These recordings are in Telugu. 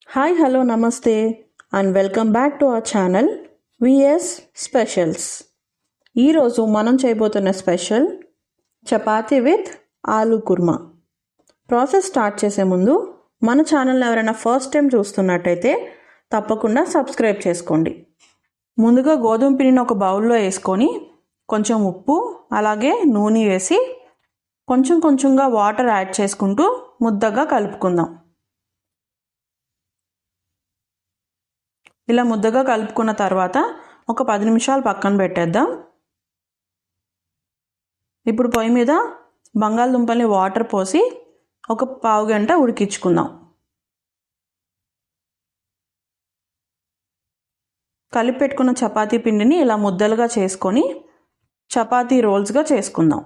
హాయ్ హలో నమస్తే and welcome back to our channel VS specials. ఈరోజు మనం చేయబోతున్న special chapati with aloo kurma. Process start చేసే ముందు మన ఛానల్ని ఎవరైనా ఫస్ట్ టైం చూస్తున్నట్టయితే తప్పకుండా సబ్స్క్రైబ్ చేసుకోండి. ముందుగా గోధుమ పిండిని ఒక బౌల్లో వేసుకొని కొంచెం ఉప్పు అలాగే నూనె వేసి కొంచెం కొంచెంగా వాటర్ యాడ్ చేసుకుంటూ ముద్దగా కలుపుకుందాం. ఇలా ముద్దగా కలుపుకున్న తర్వాత ఒక 10 నిమిషాలు పక్కన పెట్టేద్దాం. ఇప్పుడు పొయ్యి మీద బంగాళదుంపల్ని వాటర్ పోసి ఒక పావు గంట ఉడికించుకుందాం. కలిపి పెట్టుకున్న చపాతీ పిండిని ఇలా ముద్దలుగా చేసుకొని చపాతీ రోల్స్గా చేసుకుందాం.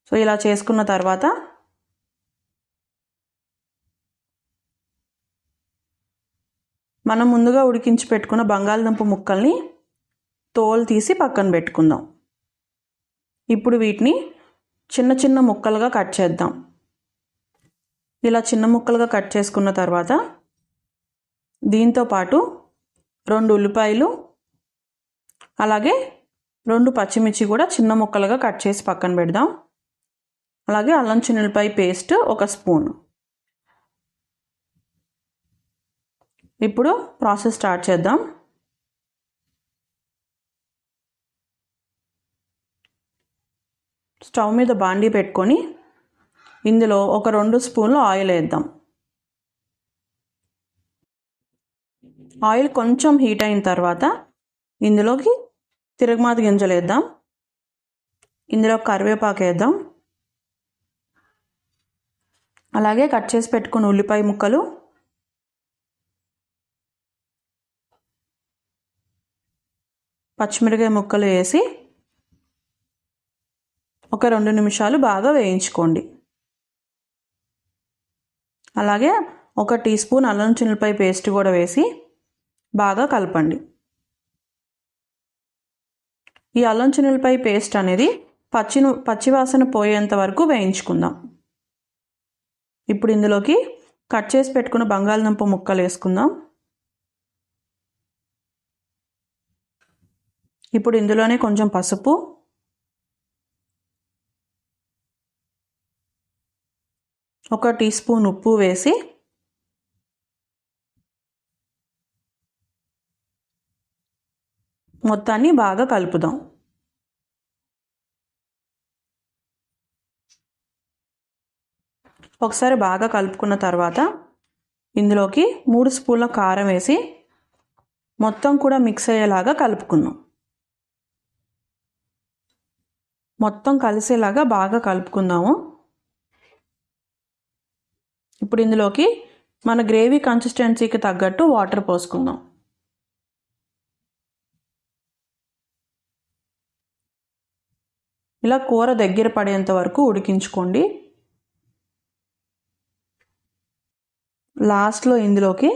సో ఇలా చేసుకున్న తర్వాత మనం ముందుగా ఉడికించి పెట్టుకున్న బంగాళదుంప ముక్కల్ని తోలు తీసి పక్కన పెట్టుకుందాం. ఇప్పుడు వీటిని చిన్న చిన్న ముక్కలుగా కట్ చేద్దాం. ఇలా చిన్న ముక్కలుగా కట్ చేసుకున్న తర్వాత దీంతో పాటు 2 ఉల్లిపాయలు అలాగే 2 పచ్చిమిర్చి కూడా చిన్న ముక్కలుగా కట్ చేసి పక్కన పెడదాం. అలాగే అల్లం చిన్నులపాయ పేస్ట్ 1 స్పూన్. ఇప్పుడు ప్రాసెస్ స్టార్ట్ చేద్దాం. స్టవ్ మీద బాండీ పెట్టుకొని ఇందులో ఒక 2 స్పూన్లు ఆయిల్ వేద్దాం. ఆయిల్ కొంచెం హీట్ అయిన తర్వాత ఇందులోకి తిరగమాత గింజలు వేద్దాం. ఇందులో కరివేపాకు వేద్దాం. అలాగే కట్ చేసి పెట్టుకున్న ఉల్లిపాయ ముక్కలు, పచ్చిమిరపకాయ ముక్కలు వేసి ఒక 2 నిమిషాలు బాగా వేయించుకోండి. అలాగే 1 టీ స్పూన్ అల్లం చిన్నులపాయ పేస్ట్ కూడా వేసి బాగా కలపండి. ఈ అల్లం చిన్నులపాయ పేస్ట్ అనేది పచ్చివాసన పోయేంత వరకు వేయించుకుందాం. ఇప్పుడు ఇందులోకి కట్ చేసి పెట్టుకున్న బంగాళదుంప ముక్కలు వేసుకుందాం. ఇప్పుడు ఇందులోనే కొంచెం పసుపు, ఒక టీ స్పూన్ ఉప్పు వేసి మొత్తాన్ని బాగా కలుపుదాం. ఒకసారి బాగా కలుపుకున్న తర్వాత ఇందులోకి 3 స్పూన్ల కారం వేసి మొత్తం కూడా మిక్స్ అయ్యేలాగా కలుపుకుందాం. మొత్తం కలిసేలాగా బాగా కలుపుకుందాము. ఇప్పుడు ఇందులోకి మన గ్రేవీ కన్సిస్టెన్సీకి తగ్గట్టు వాటర్ పోసుకుందాం. ఇలా కూర దగ్గర పడేంత వరకు ఉడికించుకోండి. లాస్ట్లో ఇందులోకి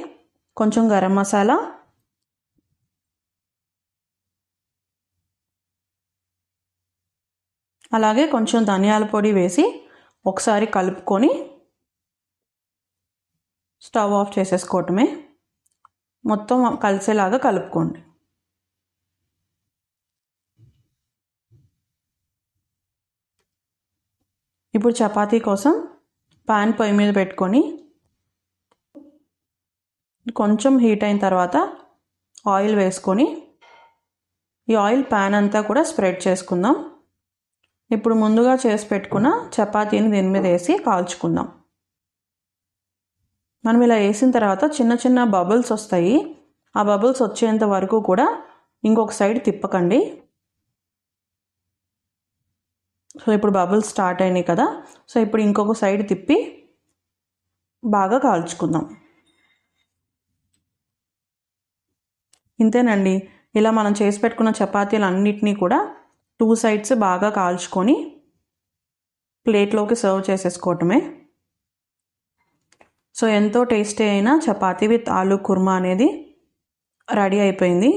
కొంచెం గరం మసాలా, అలాగే కొంచెం ధనియాల పొడి వేసి ఒకసారి కలుపుకొని స్టవ్ ఆఫ్ చేసేసుకోవటమే. మొత్తం కలిసేలాగా కలుపుకోండి. ఇప్పుడు చపాతీ కోసం పాన్ పొయ్యి మీద పెట్టుకొని కొంచెం హీట్ అయిన తర్వాత ఆయిల్ వేసుకొని ఈ ఆయిల్ పాన్ అంతా కూడా స్ప్రెడ్ చేసుకుందాం. ఇప్పుడు ముందుగా చేసి పెట్టుకున్న చపాతీని దీని మీద వేసి కాల్చుకుందాం. మనం ఇలా వేసిన తర్వాత చిన్న చిన్న బబుల్స్ వస్తాయి. ఆ బబుల్స్ వచ్చేంత వరకు కూడా ఇంకొక సైడ్ తిప్పకండి. సో ఇప్పుడు బబుల్స్ స్టార్ట్ అయినాయి కదా, సో ఇప్పుడు ఇంకొక సైడ్ తిప్పి బాగా కాల్చుకుందాం. ఇంతేనండి. ఇలా మనం చేసి పెట్టుకున్న చపాతీలు అన్నిటినీ కూడా 2 సైడ్స్ బాగా కాల్చుకొని ప్లేట్లోకి సర్వ్ చేసేసుకోవటమే. సో ఎంతో టేస్టీ అయిన చపాతీ విత్ ఆలూ కుర్మా అనేది రెడీ అయిపోయింది.